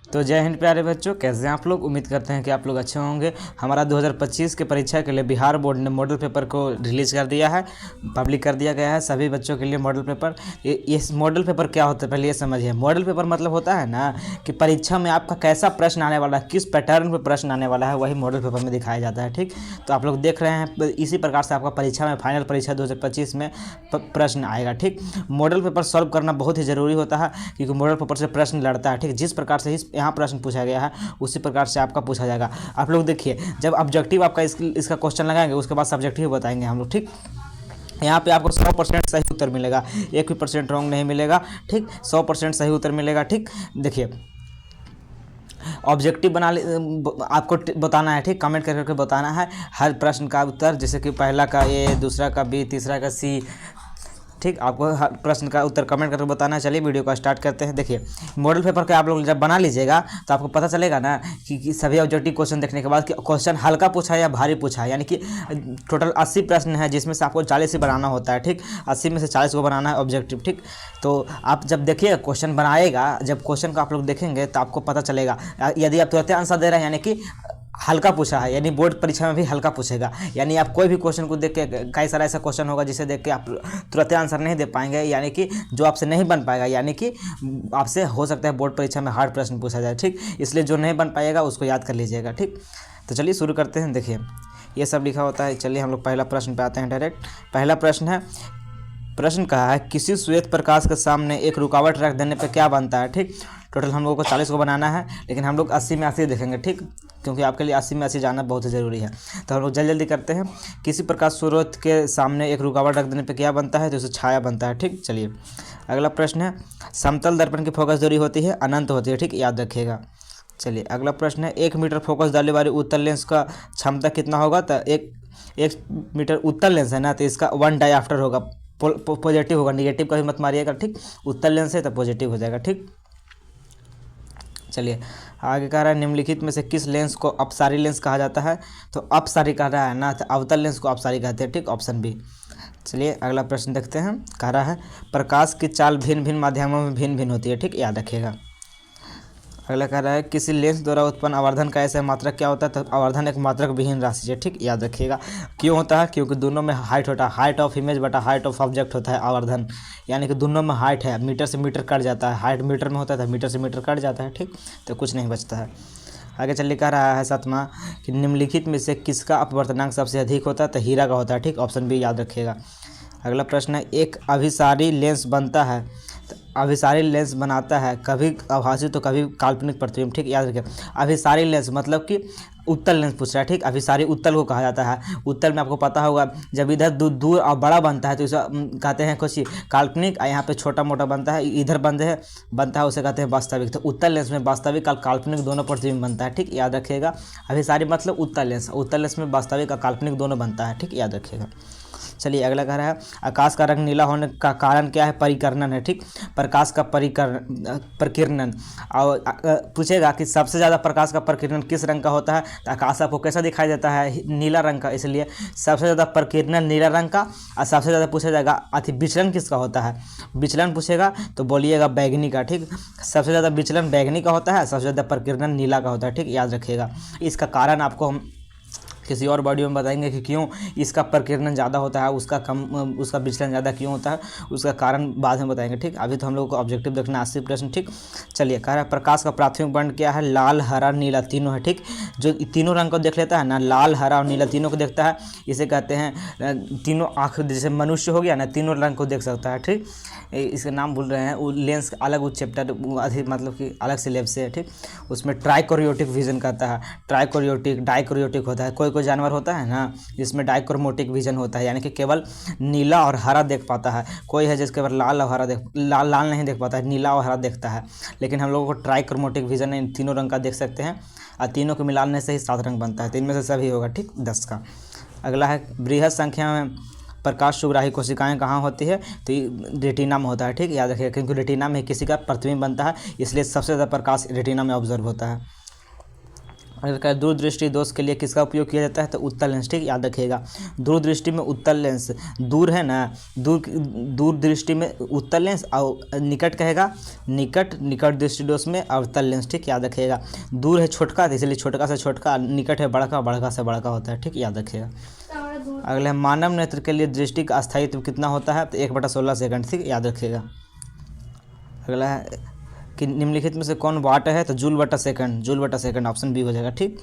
तो जय हिंद प्यारे बच्चों, कैसे हैं आप लोग। उम्मीद करते हैं कि आप लोग अच्छे होंगे। हमारा 2025 के परीक्षा के लिए बिहार बोर्ड ने मॉडल पेपर को रिलीज़ कर दिया है, पब्लिक कर दिया गया है सभी बच्चों के लिए मॉडल पेपर। ये मॉडल पेपर क्या होता है पहले ये समझिए। मॉडल पेपर मतलब होता है ना कि परीक्षा में आपका कैसा प्रश्न आने वाला है, किस पैटर्न में प्रश्न आने वाला है, वही मॉडल पेपर में दिखाया जाता है। ठीक, तो आप लोग देख रहे हैं इसी प्रकार से आपका परीक्षा में फाइनल परीक्षा 2025 में प्रश्न आएगा। ठीक, मॉडल पेपर सॉल्व करना बहुत ही ज़रूरी होता है क्योंकि मॉडल पेपर से प्रश्न लड़ता है। ठीक, जिस प्रकार से यहाँ प्रश्न पूछा गया है उसी प्रकार से आपका पूछा जाएगा। आप लोग देखिए, जब ऑब्जेक्टिव आपका इसका क्वेश्चन लगाएंगे उसके बाद सब्जेक्टिव बताएंगे हम लोग। ठीक, यहाँ पे आपको 100% सही उत्तर मिलेगा, 1% रॉन्ग नहीं मिलेगा। ठीक, 100% सही उत्तर मिलेगा। ठीक, देखिए ऑब्जेक्टिव आपको बताना है। ठीक, कमेंट करके बताना है हर प्रश्न का उत्तर, जैसे कि पहला का ए, दूसरा का बी, तीसरा का सी। ठीक, आपको हर प्रश्न का उत्तर कमेंट करके बताना है। चलिए वीडियो को स्टार्ट करते हैं। देखिए मॉडल पेपर का आप लोग जब बना लीजिएगा तो आपको पता चलेगा ना कि सभी ऑब्जेक्टिव क्वेश्चन देखने के बाद कि क्वेश्चन हल्का पूछा है या भारी पूछा है। यानी कि टोटल 80 प्रश्न है जिसमें से आपको 40 ही बनाना होता है। ठीक, 80 में से 40 को बनाना है ऑब्जेक्टिव। ठीक, तो आप जब देखिए क्वेश्चन बनाएगा, जब क्वेश्चन को आप लोग देखेंगे तो आपको पता चलेगा। यदि आप तुरंत आंसर दे रहे हैं यानी कि हल्का पूछा है, यानी बोर्ड परीक्षा में भी हल्का पूछेगा। यानी आप कोई भी क्वेश्चन को देख के, कई सारा ऐसा क्वेश्चन होगा जिसे देख के आप तुरंत आंसर नहीं दे पाएंगे, यानी कि जो आपसे नहीं बन पाएगा, यानी कि आपसे हो सकता है बोर्ड परीक्षा में हार्ड प्रश्न पूछा जाए। ठीक, इसलिए जो नहीं बन पाएगा उसको याद कर लीजिएगा। ठीक, तो चलिए शुरू करते हैं। देखिए ये सब लिखा होता है। चलिए हम लोग पहला प्रश्न पे आते हैं डायरेक्ट। पहला प्रश्न है, प्रश्न कहा है किसी श्वेत प्रकाश के सामने एक रुकावट रख देने पे क्या बनता है। ठीक, टोटल हम लोगों को 40 को बनाना है, लेकिन हम लोग 80 में 80 देखेंगे। ठीक, क्योंकि आपके लिए 80 में 80 जानना बहुत ही ज़रूरी है। तो हम लोग जल्दी जल्दी करते हैं। किसी प्रकाश स्रोत के सामने एक रुकावट रख देने पे क्या बनता है, तो उसे छाया बनता है। ठीक, चलिए अगला प्रश्न है, समतल दर्पण की फोकस दूरी होती है अनंत होती है। ठीक, याद रखिएगा। चलिए अगला प्रश्न है, 1 मीटर फोकस डाले वाली उत्तल लेंस का क्षमता कितना होगा। तो एक मीटर उत्तल लेंस है ना, तो इसका 1 डायऑप्टर होगा, पॉजिटिव होगा, निगेटिव कभी मत मारिएगा। ठीक, उत्तल लेंस है तो पॉजिटिव हो जाएगा। ठीक, चलिए आगे कह रहा है, निम्नलिखित में से किस लेंस को अपसारी लेंस कहा जाता है। तो अपसारी कह रहा है ना, तो अवतल लेंस को अपसारी कहते हैं। ठीक, ऑप्शन बी। चलिए अगला प्रश्न देखते हैं। कह रहा है, प्रकाश की चाल भिन्न भिन्न माध्यमों में भिन्न भिन्न होती है। ठीक, याद रखिएगा। अगला कह रहा है, किसी लेंस द्वारा उत्पन्न आवर्धन का ऐसा मात्रक क्या होता है। तो आवर्धन एक मात्रक विहीन राशि है। ठीक, याद रखिएगा। क्यों होता है, क्योंकि दोनों में हाइट होता है, हाइट ऑफ इमेज बटा हाइट ऑफ ऑब्जेक्ट होता है आवर्धन। यानी कि दोनों में हाइट है, मीटर से मीटर कट जाता है, हाइट मीटर में होता है तो मीटर से मीटर कट जाता है। ठीक, तो कुछ नहीं बचता है। आगे चलिए कह रहा है सातवां कि निम्नलिखित में से किसका अपवर्तनांक सबसे अधिक होता है। तो हीरा का होता है। ठीक, ऑप्शन बी याद रखिएगा। अगला प्रश्न है, एक अभिसारी लेंस बनता है, तो अभिसारी लेंस बनाता है कभी आभासी तो कभी काल्पनिक प्रतिबिंब। ठीक, याद रखिए। अभिसारी लेंस मतलब कि उत्तल लेंस पूछ रहा है। ठीक, अभिसारी उत्तल को कहा जाता है। उत्तल में आपको पता होगा जब इधर दूर और बड़ा बनता है तो इसे कहते हैं कुछ काल्पनिक, यहाँ पे छोटा मोटा बनता है, इधर बनता है उसे कहते हैं वास्तविक। तो उत्तल लेंस में वास्तविक और काल्पनिक दोनों प्रतिबिंब बनता है। ठीक, याद रखिएगा। अभिसारी मतलब उत्तल लेंस, उत्तल लेंस में वास्तविक और काल्पनिक दोनों बनता है। ठीक, याद रखिएगा। चलिए अगला कह रहा है, आकाश का रंग नीला होने का कारण क्या है। परिकर्णन है। ठीक, प्रकाश का प्रकीर्णन। और पूछेगा कि सबसे ज़्यादा प्रकाश का प्रकीर्णन किस रंग का होता है। तो आकाश आपको कैसा दिखाई देता है, नीला रंग का, इसलिए सबसे ज़्यादा प्रकीर्णन नीला रंग का। और सबसे ज़्यादा पूछा जाएगा विचलन किसका होता है, विचलन पूछेगा तो बोलिएगा बैगनी का। ठीक, सबसे ज़्यादा विचलन बैगनी का होता है, सबसे ज़्यादा प्रकीर्णन नीला का होता है। ठीक, याद रखिएगा। इसका कारण आपको हम किसी और वीडियो में बताएंगे कि क्यों इसका प्रकीर्णन ज़्यादा होता है, उसका कम, उसका विचलन ज़्यादा क्यों होता है, उसका कारण बाद में बताएंगे। ठीक, अभी तो हम लोगों को ऑब्जेक्टिव देखना 80 प्रश्न। ठीक, चलिए कह रहा है, प्रकाश का प्राथमिक वर्ण क्या है। लाल, हरा, नीला तीनों है। ठीक, जो तीनों रंग को देख लेता है ना, लाल, हरा और नीला तीनों को देखता है, इसे कहते हैं तीनों आँख, जैसे मनुष्य हो गया ना, तीनों रंग को देख सकता है। ठीक, इसका नाम भूल रहे हैं, वो लेंस अलग, वो चैप्टर अधिक मतलब कि अलग से लेब से है। ठीक, उसमें ट्राइकोरियोटिक विजन कहता है, ट्राइकोरियोटिक, डाइकोरियोटिक होता है। कोई जानवर होता है ना जिसमें डाइक्रोमोटिक विजन होता है, यानी कि केवल नीला और हरा देख पाता है। कोई है जिसके केवल लाल और हरा लाल नहीं देख पाता है, नीला और हरा देखता है। लेकिन हम लोगों को ट्राइक्रोमोटिक विजन इन तीनों रंग का देख सकते हैं, और तीनों को मिलाने से ही 7 रंग बनता है। तो इनमें से सभी होगा। ठीक, 10 का। अगला है, बृहद संख्या में प्रकाश सुग्राही कोशिकाएं कहाँ होती है। तो रेटिना में होता है। ठीक, याद रखिएगा, क्योंकि रेटिना में किसी का प्रतिबिंब बनता है, इसलिए सबसे ज़्यादा प्रकाश रेटिना में ऑब्जर्व होता है। अगर कहें दूरदृष्टि दोष के लिए किसका उपयोग किया जाता है तो उत्तल लेंस, ठीक, याद रखिएगा। दूरदृष्टि में उत्तल लेंस, दूर है ना, दूरदृष्टि में उत्तल लेंस, और निकट कहेगा निकट दृष्टि दोष में अवतल लेंस, ठीक, याद रखिएगा। दूर है छोटका, तो इसलिए छोटका से छोटका, निकट है बड़का से बड़का होता है, ठीक, याद रखिएगा। अगला है मानव नेत्र के लिए दृष्टि का स्थायित्व कितना होता है तो 1/16 सेकंड, ठीक, याद रखिएगा। अगला है कि निम्नलिखित में से कौन वाट है तो जूल/सेकंड, ऑप्शन बी हो जाएगा, ठीक।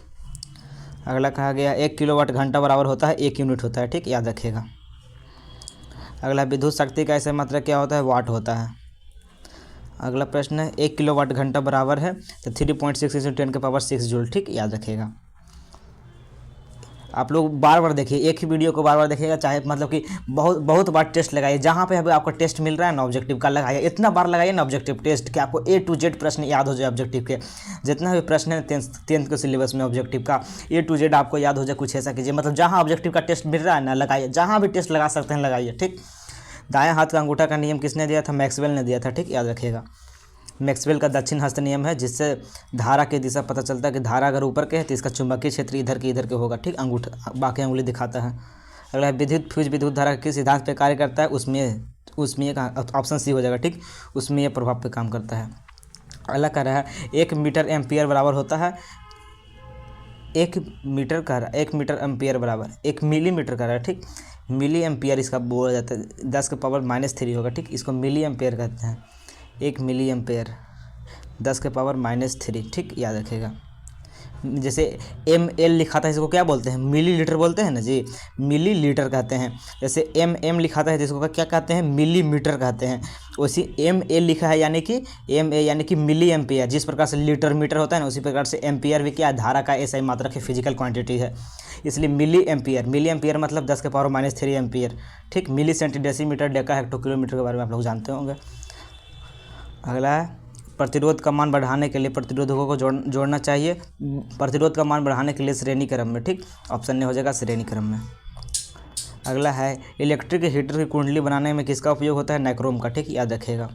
अगला कहा गया 1 किलोवाट घंटा बराबर होता है 1 यूनिट होता है, ठीक, याद रखिएगा। अगला विद्युत शक्ति का ऐसा मात्रा क्या होता है, वाट होता है। अगला प्रश्न है 1 किलोवाट घंटा बराबर है तो 3.6 × 10⁻6 जूल, ठीक, याद रखिएगा। आप लोग बार बार देखिए, एक ही वीडियो को बार बार देखिएगा, चाहे मतलब कि बहुत बार टेस्ट लगाइए, जहाँ पे अभी आपको टेस्ट मिल रहा है ना ऑब्जेक्टिव का लगाइए, इतना बार लगाइए ना ऑब्जेक्टिव टेस्ट कि आपको A to Z प्रश्न याद हो जाए ऑब्जेक्टिव के। जितना भी प्रश्न है टेंथ के सिलेबस में ऑब्जेक्टिव का A to Z आपको याद हो जाए, कुछ ऐसा कीजिए, मतलब जहाँ ऑब्जेक्टिव का टेस्ट मिल रहा है ना लगाइए, जहाँ भी टेस्ट लगा सकते हैं लगाइए, ठीक। दाएँ हाथ का अंगूठा का नियम किसने दिया था, मैक्सवेल ने दिया था, ठीक, याद रखिएगा। मैक्सवेल का दक्षिण हस्त नियम है, जिससे धारा की दिशा पता चलता है कि धारा अगर ऊपर के है तो इसका चुंबकीय क्षेत्र इधर के होगा, ठीक, अंगूठा बाकी अंगुली दिखाता है। अगला विद्युत फ्यूज विद्युत धारा किस सिद्धांत पे कार्य करता है, उसमें का ऑप्शन सी हो जाएगा, ठीक, उसमें प्रभाव पे काम करता है। अगला कह रहा है 1 मीटर एम्पियर बराबर होता है 1 मीटर एम्पियर बराबर 1 मिलीमीटर का रहा है, ठीक, मिली एम्पियर इसका बोला जाता है, 10⁻³ होगा, ठीक, इसको मिली एम्पियर कहते हैं। 1 मिली एम्पेयर 10⁻³ ठीक, याद रखेगा। जैसे ml लिखा था इसको क्या बोलते हैं, मिलीलीटर बोलते हैं ना जी, मिलीलीटर कहते हैं। जैसे mm लिखा था जिसको क्या कहते हैं, मिलीमीटर कहते हैं। वैसे ml लिखा है यानी कि ma यानी कि मिली एम्पियर, जिस प्रकार से लीटर मीटर होता है ना, उसी प्रकार से एम्पियर भी क्या है, धारा का ऐसा ही मात्रक है, फिजिकल क्वांटिटी है, इसलिए मिली एम्पियर मतलब 10⁻³ एम्पियर, ठीक। मिली सेंटीडेसीमीटर डेका हेक्टो किलोमीटर के बारे में आप लोग जानते होंगे। अगला है प्रतिरोध का मान बढ़ाने के लिए प्रतिरोधकों को जोड़ना चाहिए, प्रतिरोध का मान बढ़ाने के लिए श्रेणी क्रम में, ठीक, ऑप्शन ने हो जाएगा श्रेणी क्रम में। अगला है इलेक्ट्रिक हीटर की कुंडली बनाने में किसका उपयोग होता है, नाइक्रोम का, ठीक, याद रखेगा।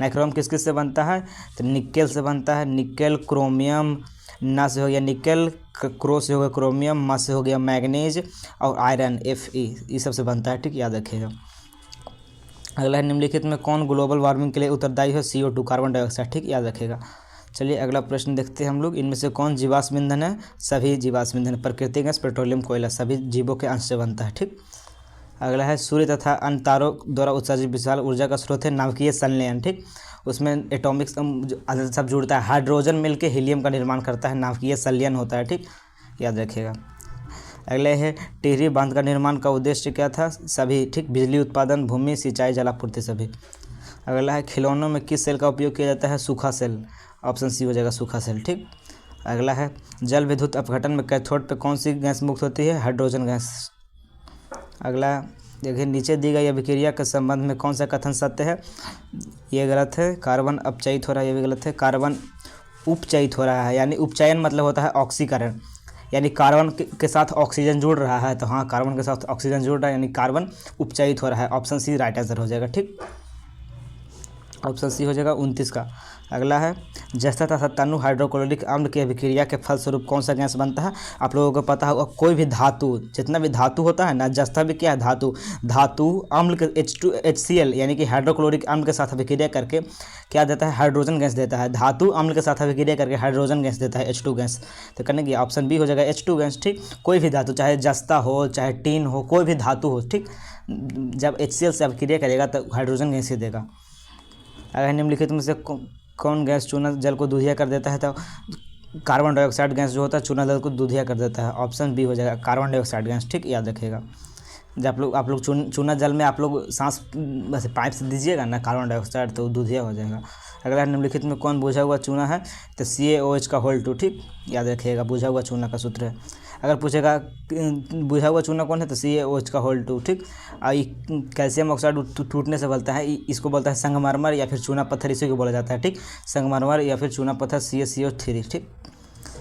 नाइक्रोम किस से बनता है तो निकेल से बनता है, निकेल, क्रोमियम, ना से हो गया निकेल, क्रो से हो गया क्रोमियम, मा से हो गया मैग्नीज, और आयरन Fe, ये सब से बनता है, ठीक, याद रखेगा। अगला है निम्नलिखित में कौन ग्लोबल वार्मिंग के लिए उत्तरदायी है, CO2 कार्बन डाइऑक्साइड, ठीक, याद रखेगा। चलिए अगला प्रश्न देखते हैं हम लोग, इनमें से कौन जीवाश्म ईंधन है, सभी जीवाश्म ईंधन, प्राकृतिक गैस, पेट्रोलियम, कोयला सभी जीवों के अंश से बनता है, ठीक। अगला है सूर्य तथा अन्य तारों द्वारा उत्सर्जित विशाल ऊर्जा का स्रोत है नाभिकीय संलयन, ठीक, उसमें एटॉमिक सब जुड़ता है, हाइड्रोजन मिलकर हीलियम का निर्माण करता है, नाभिकीय संलयन होता है, ठीक, याद रखिएगा। अगले है टिहरी बांध का निर्माण का उद्देश्य क्या था, सभी, ठीक, बिजली उत्पादन, भूमि सिंचाई, जलापूर्ति सभी। अगला है खिलौनों में किस सेल का उपयोग किया जाता है, सूखा सेल, ऑप्शन सी हो जाएगा सूखा सेल, ठीक। अगला है जल विद्युत अपघटन में कैथोड पे कौन सी गैस मुक्त होती है, हाइड्रोजन गैस। अगला देखिए नीचे दी गई अभिक्रिया के संबंध में कौन सा कथन सत्य है, ये गलत है, कार्बन अपचयित हो रहा है, ये भी गलत है, कार्बन उपचयित हो रहा है, यानी उपचयन मतलब होता है ऑक्सीकरण, यानी कार्बन के साथ ऑक्सीजन जुड़ रहा है, तो हाँ कार्बन के साथ ऑक्सीजन जुड़ रहा है यानी कार्बन उपचयित हो रहा है, ऑप्शन सी राइट आंसर हो जाएगा, ठीक, ऑप्शन सी हो जाएगा 29 का। अगला है जस्ता तथा तनु हाइड्रोक्लोरिक अम्ल की अभिक्रिया के फलस्वरूप कौन सा गैस बनता है, आप लोगों को पता होगा, कोई भी धातु, जितना भी धातु होता है ना, जस्ता भी क्या है धातु अम्ल के HCl यानी कि हाइड्रोक्लोरिक अम्ल के साथ अभिक्रिया करके क्या देता है, हाइड्रोजन गैस देता है, धातु अम्ल के साथ अभिक्रिया करके हाइड्रोजन गैस देता है, H2 गैस, तो करने की ऑप्शन बी हो जाएगा H2 गैस, ठीक। कोई भी धातु चाहे जस्ता हो चाहे टीन हो, कोई भी धातु हो, ठीक, जब HCl से अभिक्रिया करेगा तो हाइड्रोजन गैस ही देगा। अगर निम्नलिखित में से कौन गैस चूना जल को दूधिया कर देता है, तो कार्बन डाइऑक्साइड गैस जो होता है चूना जल को दूधिया कर देता है, ऑप्शन बी हो जाएगा कार्बन डाइऑक्साइड गैस, ठीक, याद रखिएगा। जब आप लोग चूना जल में आप लोग सांस वैसे पाइप से दीजिएगा ना कार्बन डाइऑक्साइड, तो दूधिया हो जाएगा। अगला निम्नलिखित में कौन बुझा हुआ चूना है, तो CaOH का होल 2, ठीक, याद रखिएगा, बुझा हुआ चूना का सूत्र है। अगर पूछेगा बुझा हुआ चूना कौन है, तो CaOH का होल 2, ठीक। कैल्शियम ऑक्साइड टूटने से बनता है, इसको बोलता है संगमरमर या फिर चूना पत्थर, इसी को बोला जाता है, ठीक, संगमरमर या फिर चूना पत्थर CaCO3, ठीक।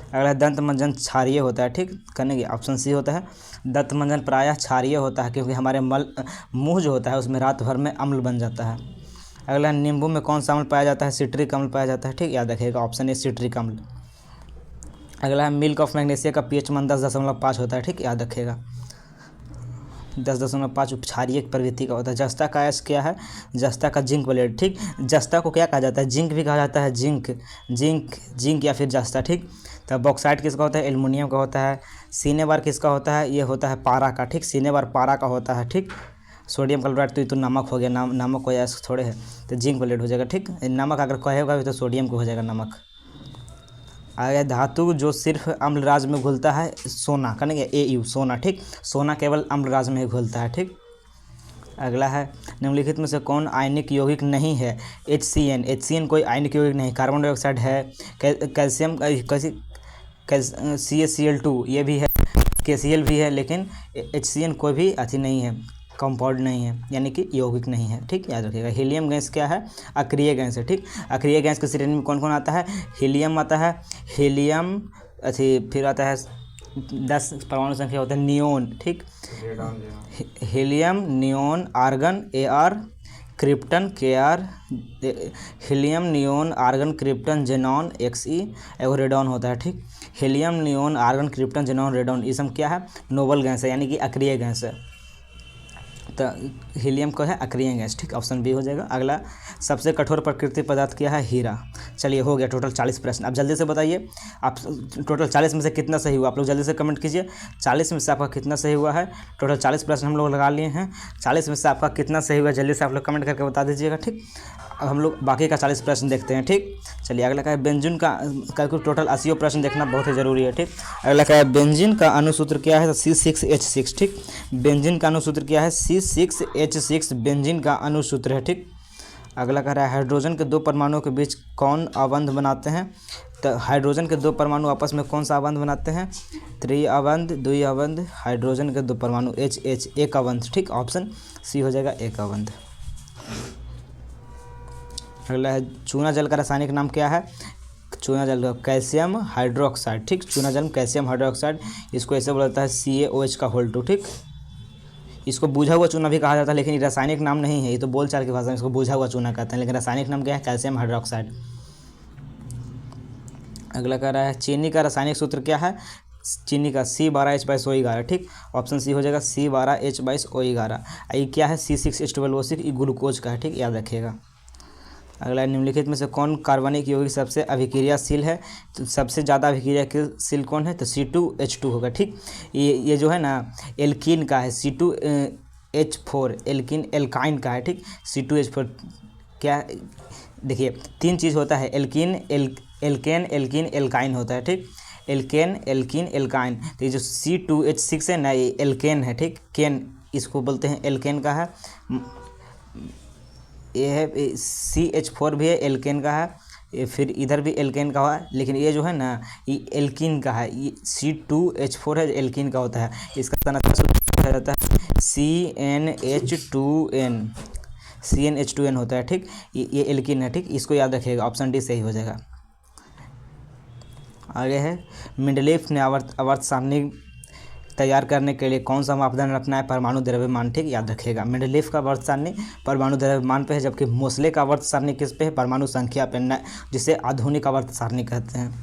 अगला दंत मंजन क्षारीय होता है, ठीक, करने की ऑप्शन सी होता है, दंत मंजन प्रायः क्षारीय होता है क्योंकि हमारे मुंह जो होता है उसमें रात भर में अम्ल बन जाता है। अगला नींबू में कौन सा अम्ल पाया जाता है, सिट्रिक अम्ल पाया जाता है, ठीक, याद रखिएगा, ऑप्शन ए सिट्रिक अम्ल। अगला है मिल्क ऑफ मैग्नीशिया का पीएच मान 10.5 होता है, ठीक, याद रखिएगा। 10.5 उपक्षारीय प्रवृत्ति का होता है। जस्ता का एस क्या है? जस्ता का जिंक ब्लेड, ठीक। जस्ता को क्या कहा जाता है? जिंक भी कहा जाता है, जिंक या फिर जस्ता, ठीक। तब बॉक्साइट किसका होता है? एल्युमिनियम का होता है। सिनेबार किसका होता है? ये होता है पारा का, ठीक। सिनेबार पारा का होता है, ठीक। सोडियम क्लोराइड तो ये तो नमक हो गया, नमक हो जाए थोड़े है तो जिंक ब्लेड हो जाएगा, ठीक। नमक अगर कहेगा तो सोडियम को हो जाएगा नमक। आगे धातु जो सिर्फ अम्लराज में घुलता है, सोना करेंगे AU, सोना, ठीक। सोना केवल अम्लराज में ही घुलता है, ठीक। अगला है निम्नलिखित में से कौन आयनिक यौगिक नहीं है? HCN कोई आयनिक यौगिक नहीं। कार्बन डाइऑक्साइड है, कैल्शियम CaCl2 ये भी है, KCl भी है, लेकिन HCN कोई भी अति नहीं है, कंपाउंड नहीं है, यानी कि यौगिक नहीं है, ठीक, याद रखिएगा। हीलियम गैस क्या है? अक्रिय गैस है, ठीक। अक्रिय गैस के श्रेणी में कौन कौन आता है? हीलियम आता है, हीलियम फिर आता है 10 परमाणु संख्या होता है नियोन, ठीक। Helium, neon, argon AR, krypton KR, helium, neon, argon, krypton, xenon XE, एगो रेडॉन होता है, ठीक। Helium, neon, argon, krypton, xenon, radon ये सब क्या है? नोबल गैस है, यानी कि अक्रिय गैस है। तो हीलियम को है अक्रिय गैस, ठीक, ऑप्शन बी हो जाएगा। अगला सबसे कठोर प्राकृतिक पदार्थ क्या है? हीरा। चलिए हो गया टोटल 40 प्रश्न। अब जल्दी से बताइए आप टोटल 40 में से कितना सही हुआ? आप लोग जल्दी से कमेंट कीजिए 40 में से आपका कितना सही हुआ है। टोटल 40 प्रश्न हम लोग लगा लिए हैं, 40 में से आपका कितना सही हुआ जल्दी से आप लोग कमेंट करके बता दीजिएगा, ठीक। अब हम लोग बाकी का 40 प्रश्न देखते हैं, ठीक। चलिए अगला का है बेंजीन का टोटल 80 प्रश्न देखना बहुत ही ज़रूरी है, ठीक। अगला का है बेंजीन का अणुसूत्र क्या है? तो C6H6, ठीक। बेंजीन का अणुसूत्र क्या है? C6H6 बेंजीन का अणुसूत्र है, ठीक। अगला कह रहा है हाइड्रोजन के दो परमाणुओं के बीच कौन अबंध बनाते हैं? तो हाइड्रोजन के दो परमाणु आपस में कौन सा अबंध बनाते हैं? त्रिअबंध, द्विअबंध। हाइड्रोजन के दो परमाणु HH एक अबंध, ठीक। ऑप्शन सी हो जाएगा एक अबंध। अगला है चूना जल का रासायनिक नाम क्या है? चूना जल का कैल्शियम हाइड्रोक्साइड, ठीक। चूना जल कैल्शियम हाइड्रोक्साइड, इसको ऐसे बोला जाता है CaOH का होल 2, ठीक। इसको बुझा हुआ चूना भी कहा जाता है, लेकिन ये रासायनिक नाम नहीं है, ये तो बोलचाल की भाषा में इसको बुझा हुआ चूना कहते हैं, लेकिन रासायनिक नाम क्या है? Calcium hydroxide. अगला कह रहा है चीनी का रासायनिक सूत्र क्या है? चीनी का C12H22O11, ठीक। ऑप्शन सी हो जाएगा C12H22O11। ये क्या है? C6H12O6, ये ग्लूकोज का है, ठीक, याद रखिएगा। अगला निम्नलिखित में से कौन कार्बनिक यौगिक सबसे अभिक्रियाशील है? तो सबसे ज़्यादा अभिक्रियाशील कौन है? तो C2H2 होगा, ठीक। ये जो है ना एल्कीन का है, C2H4 एल्कीन एल्काइन का है, ठीक। C2H4 क्या देखिए 3 चीज़ होता है, एल्कीन एल्केन एल्कीन एल्काइन होता है, ठीक। Alkane alkene alkyne. तो ये जो C2H6 है ना ये एल्केन है, ठीक। केन इसको बोलते हैं, एल्केन का है। ये है CH4 भी है, एल्केन का है। ये फिर इधर भी एल्केन का हुआ, लेकिन ये जो है ना ये एल्कीन का है। ये C2H4 है, एल्कीन का होता है। इसका तनात्मक सूत्र जाता है CnH2n होता है, ठीक। ये एल्कीन है, ठीक। इसको याद रखिएगा, ऑप्शन डी सही हो जाएगा। आगे है मेंडलीफ ने आवर्त सारणी तैयार करने के लिए कौन सा मापदंड अपनाया? परमाणु द्रव्यमान, ठीक, याद रखिएगा। मेंडलीफ का आवर्त सारणी परमाणु द्रव्यमान पे है, जबकि मोसले का आवर्त सारणी किस पे है? परमाणु संख्या पे, जिसे आधुनिक आवर्त सारणी कहते हैं,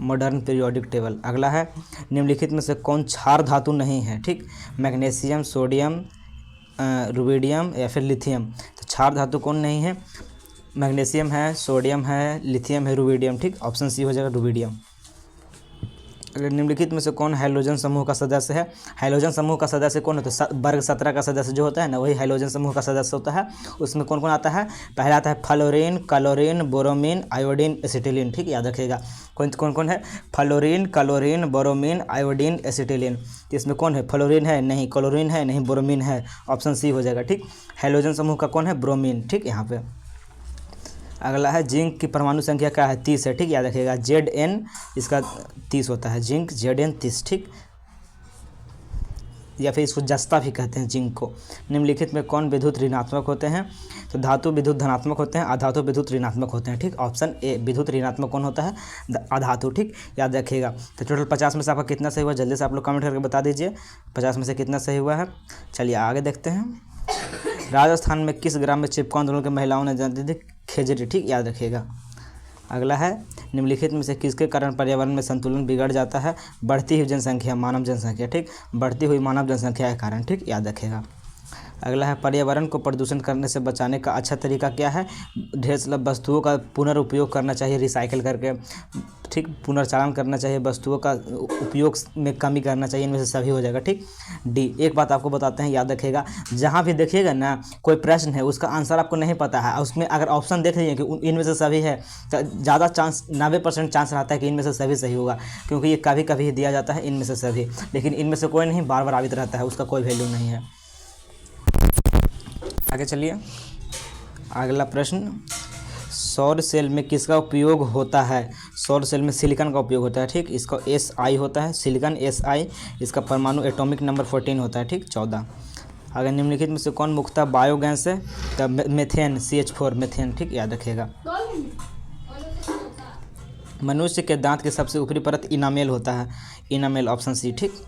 मॉडर्न पीरियोडिक टेबल। अगला है निम्नलिखित में से कौन क्षार धातु नहीं है? ठीक, मैग्नीशियम, सोडियम, रुबिडियम या फिर लिथियम। तो क्षार धातु कौन नहीं है? मैग्नीशियम है, सोडियम है, लिथियम है, रुबिडियम, ठीक। ऑप्शन सी हो जाएगा रुबिडियम। अगर निम्नलिखित में से कौन हाइड्रोजन समूह का सदस्य है? हाइड्रोजन समूह का सदस्य कौन होता है? वर्ग 17 का सदस्य जो होता है ना, वही हाइड्रोजन समूह का सदस्य होता है। उसमें कौन कौन आता है? पहला आता है fluorine, chlorine, bromine, iodine, acetylene, ठीक, याद रखिएगा। कौन कौन है? Fluorine, chlorine, bromine, iodine, acetylene. तो इसमें कौन है? फ्लोरीन है नहीं, क्लोरीन है नहीं, बोरोमीन है। ऑप्शन सी हो जाएगा, ठीक। हाइड्रोजन समूह का कौन है? ब्रोमीन, ठीक। यहाँ पे अगला है जिंक की परमाणु संख्या क्या है? 30 है, ठीक, याद रखिएगा। Zn इसका 30 होता है, जिंक Zn 30, ठीक। या फिर इसको जस्ता भी कहते हैं जिंक को। निम्नलिखित में कौन विद्युत ऋणात्मक होते हैं? तो धातु विद्युत धनात्मक होते हैं, अधातु विद्युत ऋणात्मक होते हैं, ठीक। ऑप्शन ए विद्युत ऋणात्मक कौन होता है? अधातु, ठीक, याद रखिएगा। तो टोटल 50 में से आपका कितना सही हुआ? जल्दी से आप लोग कमेंट करके बता दीजिए 50 में से कितना सही हुआ है। चलिए आगे देखते हैं। राजस्थान में किस ग्राम में चिपको आंदोलन की महिलाओं ने जन्म दी थी? खेजड़ी, ठीक, याद रखिएगा। अगला है निम्नलिखित में से किसके कारण पर्यावरण में संतुलन बिगड़ जाता है? बढ़ती हुई जनसंख्या, मानव जनसंख्या, ठीक, बढ़ती हुई मानव जनसंख्या के कारण, ठीक, याद रखेगा। अगला है पर्यावरण को प्रदूषण करने से बचाने का अच्छा तरीका क्या है? ढेर सारी वस्तुओं का पुनर्उपयोग करना चाहिए, रिसाइकिल करके, ठीक, पुनर्चालन करना चाहिए, वस्तुओं का उपयोग में कमी करना चाहिए, इनमें से सभी हो जाएगा, ठीक। डी, एक बात आपको बताते हैं, याद रखिएगा, जहाँ भी देखिएगा ना कोई प्रश्न है उसका आंसर आपको नहीं पता है, उसमें अगर ऑप्शन देख लीजिए कि इनमें से सभी है तो ज़्यादा चांस 90% चांस रहता है कि इनमें से सभी सही होगा, क्योंकि ये कभी कभी दिया जाता है इनमें से सभी, लेकिन इनमें से कोई नहीं बार बार आवित रहता है, उसका कोई वैल्यू नहीं है। आगे चलिए, अगला प्रश्न, सौर सेल में किसका उपयोग होता है? सौर सेल में सिलिकॉन का उपयोग होता है, ठीक, इसका Si होता है, सिलिकॉन Si, इसका परमाणु एटॉमिक नंबर 14 होता है, ठीक, 14। अगर निम्नलिखित में से कौन मुख्यतः बायोगैस है? तो मेथेन, CH4 मेथेन, ठीक, याद रखिएगा। मनुष्य के दांत की सबसे ऊपरी परत इनामेल होता है, इनामेल, ऑप्शन सी, ठीक।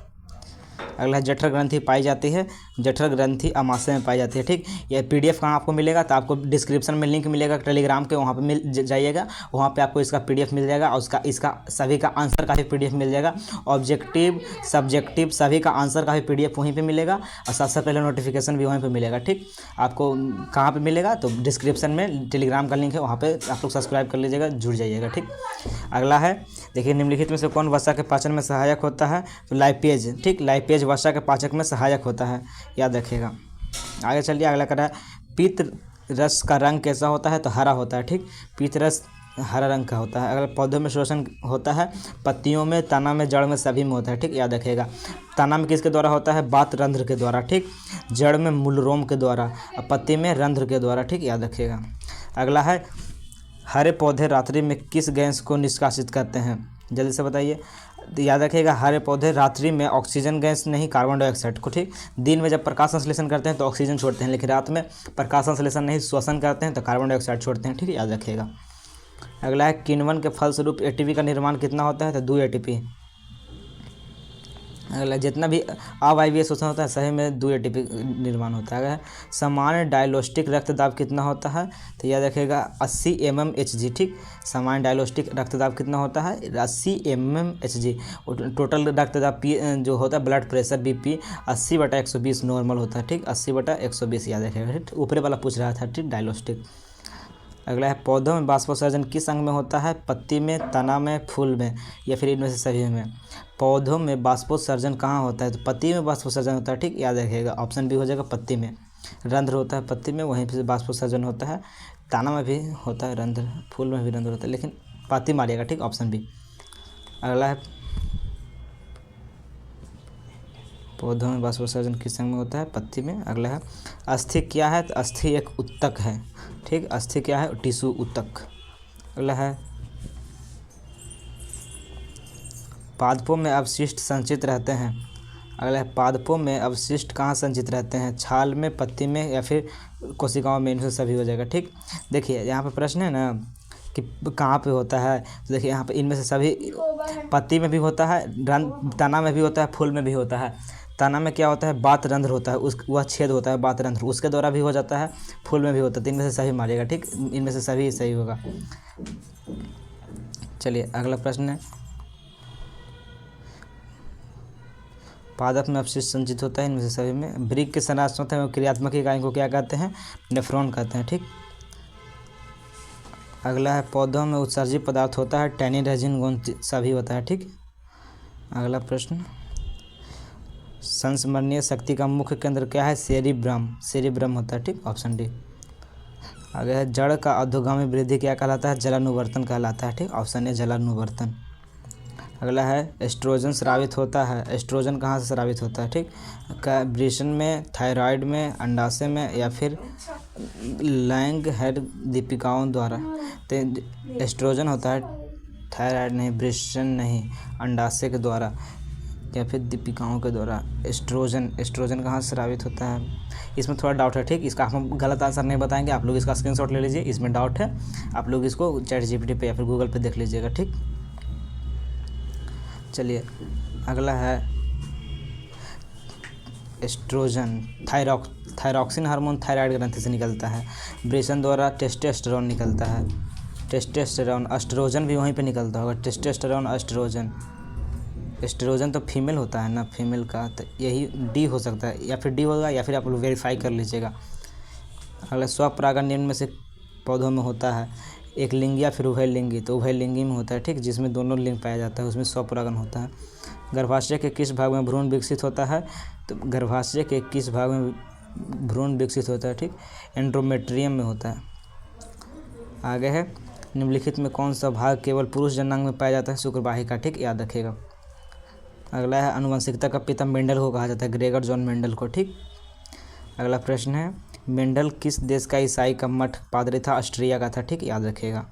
अगला है जठर ग्रंथि पाई जाती है, जठर ग्रंथि अमाशय में पाई जाती है, ठीक। यह PDF कहाँ आपको मिलेगा? तो आपको डिस्क्रिप्शन में लिंक मिलेगा टेलीग्राम के, वहाँ पे मिल जाइएगा, वहाँ पे आपको इसका PDF मिल जाएगा और इसका सभी का आंसर का भी PDF मिल जाएगा, ऑब्जेक्टिव सब्जेक्टिव सभी का आंसर का भी PDF वहीं पर मिलेगा और सबसे पहले नोटिफिकेशन भी वहीं पर मिलेगा, ठीक। आपको कहाँ पर मिलेगा? तो डिस्क्रिप्शन में टेलीग्राम का लिंक है, वहाँ पर आप लोग सब्सक्राइब कर लीजिएगा, जुड़ जाइएगा, ठीक। अगला है, देखिए निम्नलिखित में से कौन वसा के पाचन में सहायक होता है? तो लाइपेज, ठीक, लाइपेज वसा के पाचक में सहायक होता है, याद रखिएगा। आगे चलिए, अगला करा है पीत रस का रंग कैसा होता है? तो हरा होता है, ठीक, पीत रस हरा रंग का होता है। अगर पौधों में शोषण होता है? पत्तियों में, तना में, जड़ में, सभी में होता है, ठीक, याद रखिएगा। तना में किसके द्वारा होता है? बात रंध्र के द्वारा, ठीक, जड़ में मूलरोम के द्वारा और पत्ती में रंध्र के द्वारा, ठीक, याद रखिएगा। अगला है हरे पौधे रात्रि में किस गैस को निष्कासित करते हैं? जल्दी से बताइए। तो याद रखिएगा, हरे पौधे रात्रि में ऑक्सीजन गैस नहीं, कार्बन डाइऑक्साइड को, ठीक। दिन में जब प्रकाश संश्लेषण करते हैं तो ऑक्सीजन छोड़ते हैं, लेकिन रात में प्रकाश संश्लेषण नहीं, श्वसन करते हैं तो कार्बन डाइऑक्साइड छोड़ते हैं, ठीक, याद रखिएगा। अगला है किण्वन के फलस्वरूप ATP का निर्माण कितना होता है? तो 2 ATP। अगला, जितना भी अवायवीय शोषण होता है सही में 2 ATP निर्माण होता है। सामान्य डायलोस्टिक रक्तदाब कितना होता है? तो याद रखिएगा 80 mmHg, ठीक, सामान्य डायलोस्टिक रक्तदाब कितना होता है? 80 mmHg। टोटल रक्तदाब जो होता है ब्लड प्रेशर BP 80/120 नॉर्मल होता है, ठीक, 80/120 याद रखिएगा, ठीक, ऊपरी वाला पूछ रहा था, ठीक, डायलोस्टिक। अगला है पौधों में बाष्पोत्सर्जन किस अंग में होता है? पत्ती में, तना में, फूल में, या फिर इनमें से सभी में? पौधों में बाष्पोत्सर्जन कहाँ होता है? तो पत्ती में बाष्पोत्सर्जन होता है, ठीक, याद रखिएगा, ऑप्शन भी हो जाएगा पत्ती में, रंध्र होता है पत्ती में, वहीं से बाष्पोत्सर्जन होता है। तना में भी होता है रंध्र, फूल में भी रंध्र होता है, लेकिन पत्ती मारिएगा, ठीक, ऑप्शन बी। अगला है पौधों में बाष्पोत्सर्जन किस अंग में होता है? पत्ती में। अगला है अस्थि क्या है? तो अस्थि एक उत्तक है, ठीक, अस्थि क्या है? टिश्यू, उत्तक। अगला है पादपों में अवशिष्ट संचित रहते हैं। अगला है पादपों में अवशिष्ट कहाँ संचित रहते हैं? छाल में, पत्ती में, या फिर कोशिकाओं में, इनसे सभी हो जाएगा, ठीक। देखिए यहाँ पे प्रश्न है ना कि कहाँ पे होता है, तो देखिए यहाँ पे इनमें से सभी, पत्ती में भी होता है, तना में भी होता है, फूल में भी होता है। तना में क्या होता है? बात रंध्र होता है, वह छेद होता है बात रंध्र, उसके द्वारा भी हो जाता है। फूल में भी होता है, तो इनमें से सभी मारिएगा, ठीक, इनमें से सभी सही होगा। चलिए अगला प्रश्न है पादप में अवशिष्ट संचित होता है, इनमें से सभी में। वृक्क के संरचनात्मक एवं क्रियात्मक इकाई को क्या कहते हैं? नेफ्रॉन कहते हैं, ठीक। अगला है पौधों में उत्सर्जित पदार्थ होता है, टैनिन, रेजिन, गोंद, सभी होता है, ठीक। अगला प्रश्न संस्मरणीय शक्ति का मुख्य केंद्र क्या है? सेरिब्रम, सेरिब्रम होता है, ठीक, ऑप्शन डी। आगे है जड़ का अधोगामी वृद्धि क्या कहलाता है? जलानुवर्तन कहलाता है, ठीक, ऑप्शन ए जलानुवर्तन। अगला है एस्ट्रोजन स्रावित होता है, एस्ट्रोजन कहाँ से स्रावित होता है, ठीक, वृषण में, थायराइड में, अंडाशय में, या फिर लैंग हेड दीपिकाओं द्वारा? तो एस्ट्रोजन होता है थायराइड नहीं, वृषण नहीं, अंडाशय के द्वारा या फिर दीपिकाओं के द्वारा। एस्ट्रोजन, एस्ट्रोजन कहाँ से स्रावित होता है? इसमें थोड़ा डाउट है, ठीक, इसका हम गलत आंसर नहीं बताएंगे, आप लोग इसका स्क्रीनशॉट ले लीजिए, इसमें डाउट है, आप लोग इसको ChatGPT पे या फिर गूगल पे देख लीजिएगा, ठीक। चलिए अगला है एस्ट्रोजन, थायरॉक्सिन हार्मोन थायराइड ग्रंथि से निकलता है, वृषण द्वारा टेस्टोस्टेरोन निकलता है, टेस्टोस्टेरोन, एस्ट्रोजन भी वहीं पे निकलता होगा। Testosterone, oestrogen. एस्ट्रोजन तो फीमेल होता है ना, फीमेल का, तो यही डी हो सकता है, या फिर डी होगा, या फिर आप लोग वेरीफाई कर लीजिएगा। अगला, स्वपरागण निम्न में से पौधों में होता है, एक लिंगी या फिर उभयलिंगी। तो उभयलिंगी में होता है, ठीक, जिसमें दोनों लिंग पाया जाता है, उसमें स्वपरागण होता है। गर्भाशय के किस भाग में भ्रूण विकसित होता है? तो गर्भाशय के किस भाग में भ्रूण विकसित होता है? ठीक, एंड्रोमेट्रियम में होता है। आगे है, निम्नलिखित में कौन सा भाग केवल पुरुष जनांग में पाया जाता है? शुक्रवाहिका, ठीक, याद रखिएगा। अगला है, आनुवंशिकता का पिता मेंडल को कहा जाता है, ग्रेगर जॉन मेंडल को, ठीक। अगला प्रश्न है, मेंडल किस देश का ईसाई का मठ पादरी था? ऑस्ट्रिया का था, ठीक, याद रखिएगा।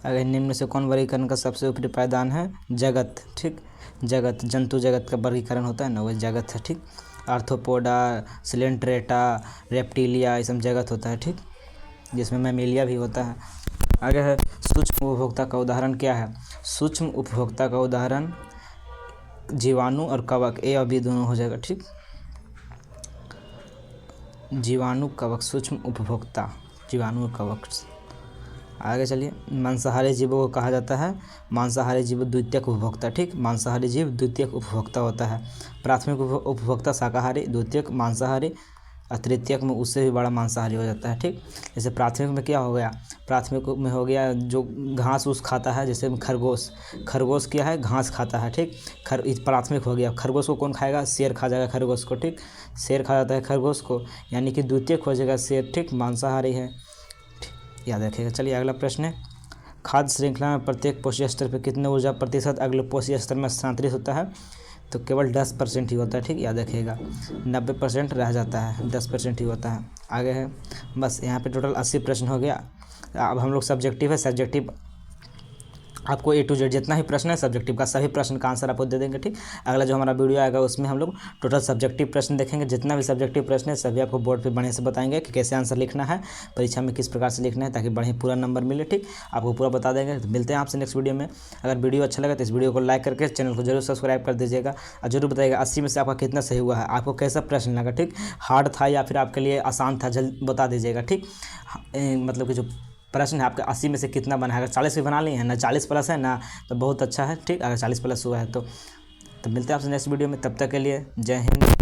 अगर निम्न में से कौन वर्गीकरण का सबसे ऊपरी पायदान है? जगत, ठीक, जगत, जंतु जगत का वर्गीकरण होता है ना, वह जगत है, ठीक। आर्थ्रोपोडा, सिलेंट्रेटा, रेप्टिलिया, ये सब जगत होता है, ठीक, जिसमें मैमेलिया भी होता है। आगे है, सूक्ष्म उपभोक्ता का उदाहरण क्या है? सूक्ष्म उपभोक्ता का उदाहरण जीवाणु और कवक, ए और बी दोनों हो जाएगा, ठीक। जीवाणु, कवक, सूक्ष्म उपभोक्ता, जीवाणु और कवक। आगे चलिए, मांसाहारी जीवों को कहा जाता है, मांसाहारी जीव द्वितीयक उपभोक्ता, ठीक, मांसाहारी जीव द्वितीयक उपभोक्ता होता है। प्राथमिक उपभोक्ता शाकाहारी, द्वितीयक मांसाहारी, और तृतीयक में उससे भी बड़ा मांसाहारी हो जाता है, ठीक। जैसे प्राथमिक में क्या हो गया? प्राथमिक में हो गया जो घास उस खाता है, जैसे खरगोश, खरगोश क्या है? घास खाता है, ठीक, प्राथमिक हो गया। खरगोश को कौन खाएगा? शेर खा जाएगा खरगोश को, ठीक, शेर खा जाता है खरगोश को, यानी कि द्वितीयक हो जाएगा शेर, ठीक, मांसाहारी है, ठीक, याद रखिएगा। चलिए अगला प्रश्न है, खाद्य श्रृंखला में प्रत्येक पोषी स्तर पर कितने ऊर्जा प्रतिशत अगले पोषी स्तर में स्थानांतरित होता है? तो केवल 10% ही होता है, ठीक, याद रखिएगा। 90% रह जाता है, 10% ही होता है। आगे है, बस यहाँ पे टोटल 80 प्रश्न हो गया। अब हम लोग सब्जेक्टिव है, सब्जेक्टिव आपको A to Z जितना ही प्रश्न है सब्जेक्टिव का, सभी प्रश्न का आंसर आपको दे देंगे, ठीक। अगला जो हमारा वीडियो आएगा उसमें हम लोग टोटल सब्जेक्टिव प्रश्न देखेंगे, जितना भी सब्जेक्टिव प्रश्न है सभी आपको बोर्ड पे बढ़िया से बताएंगे कि कैसे आंसर लिखना है, परीक्षा में किस प्रकार से लिखना है, ताकि बढ़िया पूरा नंबर मिले, ठीक, आपको पूरा बता देंगे। तो मिलते हैं आपसे नेक्स्ट वीडियो में। अगर वीडियो अच्छा लगा तो इस वीडियो को लाइक करके चैनल को जरूर सब्सक्राइब कर दीजिएगा, और जरूर बताइएगा 80 में से आपका कितना सही हुआ है, आपको कैसा प्रश्न लगा, ठीक, हार्ड था या फिर आपके लिए आसान था, जल्द बता दीजिएगा, ठीक। मतलब कि जो प्रश्न है आपका 80 में से कितना बना है? अगर 40 भी बना लिए हैं ना, 40+ है ना, तो बहुत अच्छा है, ठीक। अगर 40+ हुआ है तो मिलते हैं आपसे नेक्स्ट वीडियो में, तब तक के लिए जय हिंद।